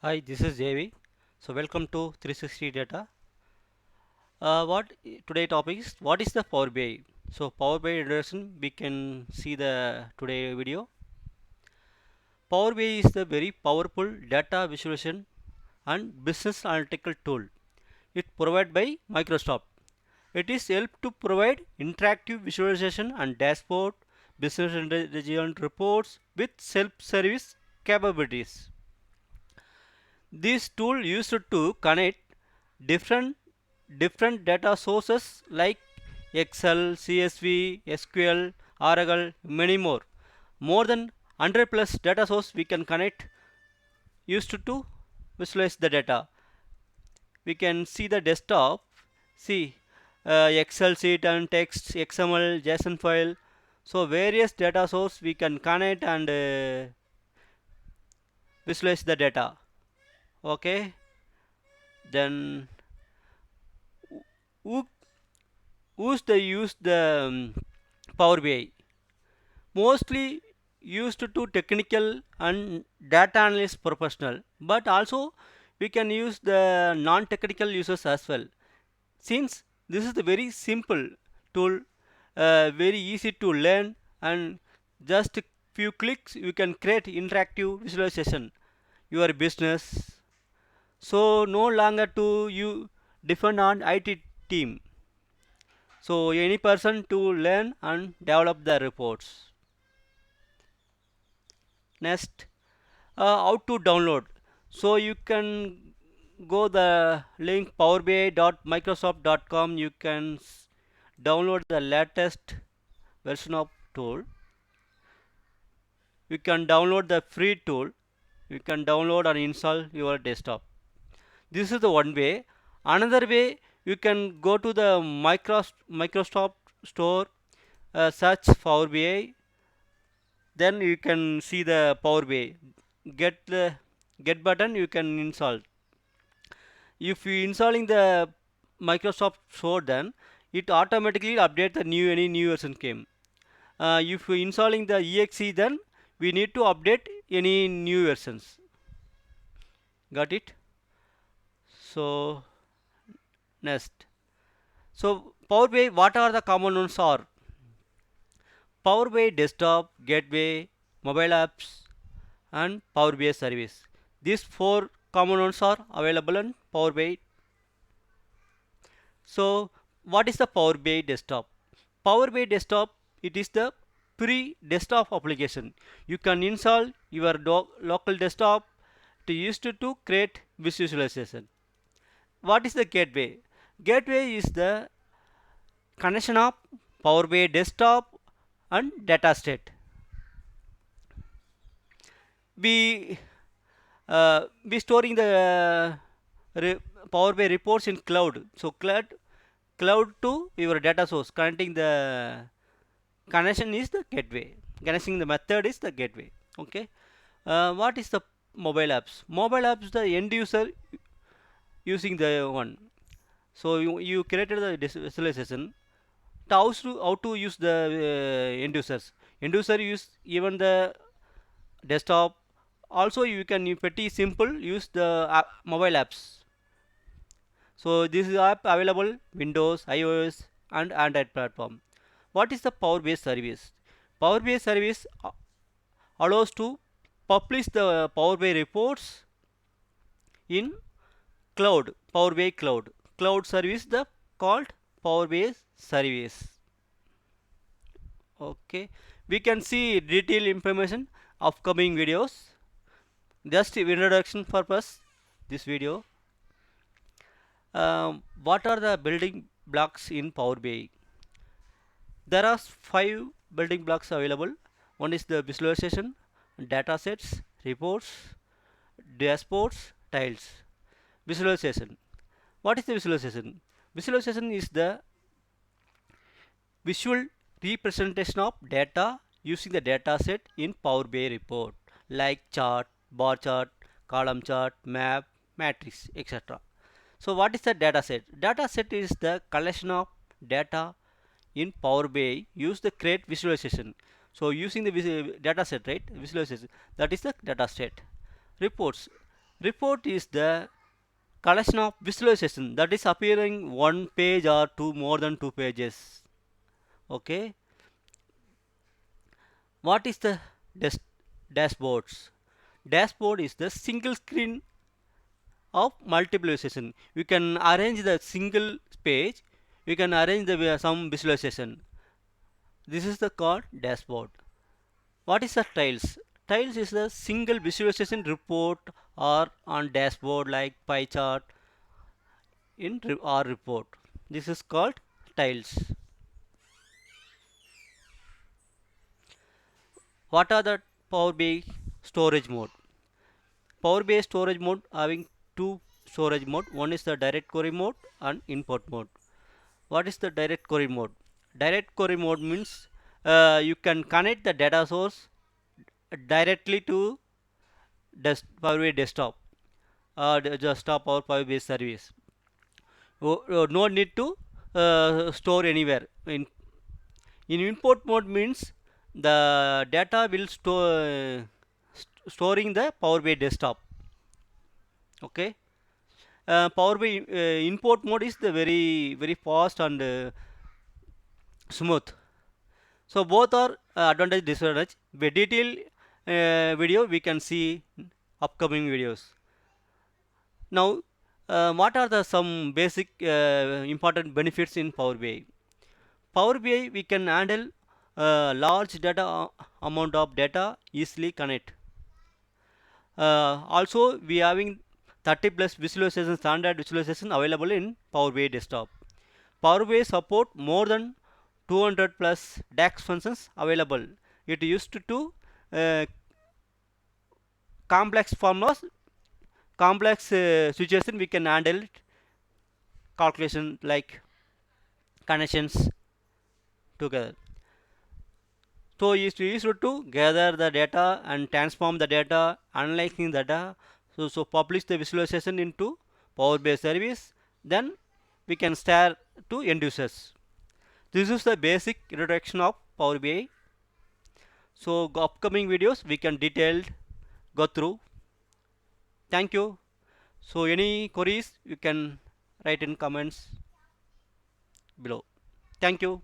Hi, this is JV. So welcome to 360 Data. What today topic is what is the Power BI? So Power BI introduction we can see the today video. Power BI is the very powerful data visualization and business analytical tool. It provided by Microsoft. It is help to provide interactive visualization and dashboard, business intelligence reports with self-service capabilities. This tool used to connect different different data sources like Excel, CSV, SQL, Oracle, many more. More than 100 plus data source we can connect used to visualize the data. We can see the desktop, see Excel sheet and text, XML, JSON file. So various data source we can connect and visualize the data. Okay, then who who's the use the Power BI? Mostly used to technical and data analyst professional, but also we can use the non-technical users as well. Since this is the very simple tool, very easy to learn, and just a few clicks you can create interactive visualization your business. So no longer to you depend on IT team. So any person to learn and develop the reports. Next, how to download. So you can go the link powerbi.microsoft.com. You can download the latest version of tool. You can download the free tool. You can download and install your desktop. This is the one way. Another way, you can go to the Microsoft store, search Power BI, then you can see the Power BI. Get the get button you can install. If you installing the Microsoft Store, then it automatically update the any new version came. If you installing the exe, then we need to update any new versions. Got it? So next, so Power BI, what are the components are? Power BI desktop, gateway, mobile apps, and Power BI service. These four components are available in Power BI. So what is the Power BI desktop? Power BI desktop, it is the pre-desktop application. You can install your local desktop to use to create visualization. What is the gateway? Gateway is the connection of Power BI desktop and data state. We we storing the Power BI reports in cloud. So cloud to your data source. Connecting the connection is the gateway. Connecting the method is the gateway. Okay. What is the mobile apps? Mobile apps the end user using the one. So you created the visualization. How to use the end users? End user use even the desktop. Also you can pretty simple use the mobile apps. So this is app available Windows, iOS and Android platform. What is the Power BI service? Power BI service allows to publish the Power BI reports in cloud, Power BI cloud. Cloud service the called Power BI service. Okay, we can see detailed information upcoming videos. Just introduction purpose this video. What are the building blocks in Power BI? There are 5 building blocks available. One is the visualization, data sets, reports, dashboards, tiles. Visualization. What is the visualization? Visualization is the visual representation of data using the data set in Power BI report like chart, bar chart, column chart, map, matrix, etc. So what is the data set? Data set is the collection of data in Power BI used to create visualization. So using the data set, right, visualization, that is the data set. Reports. Report is the collection of visualization that is appearing one page or two more than two pages. Okay. What is the dashboards? Dashboard is the single screen of multiple visualization. You can arrange the single page. You can arrange the some visualization. This is the called dashboard. What is the tiles? Tiles is the single visualization report or on dashboard like pie chart in or report. This is called tiles. What are the Power BI storage mode? Power BI storage mode having two storage mode. One is the direct query mode and import mode. What is the direct query mode? Direct query mode means you can connect the data source directly to Power BI desktop or desktop or Power BI service. No need to store anywhere. In import mode means the data will storing the Power BI desktop. Okay. Power BI import mode is the very fast and smooth. So both are advantage disadvantage. With detailed video we can see upcoming videos. Now what are the some basic important benefits in Power BI? Power BI we can handle large data amount of data easily connect. Also we having 30 plus visualization standard visualization available in Power BI desktop. Power BI support more than 200 plus DAX functions available. It used to complex formulas, complex situation we can handle calculation like connections together. So it is used to gather the data and transform the data, analyzing the data. So publish the visualization into Power BI service. Then we can start to end users. This is the basic introduction of Power BI. So upcoming videos we can detailed go through. Thank you. So any queries you can write in comments below. Thank you.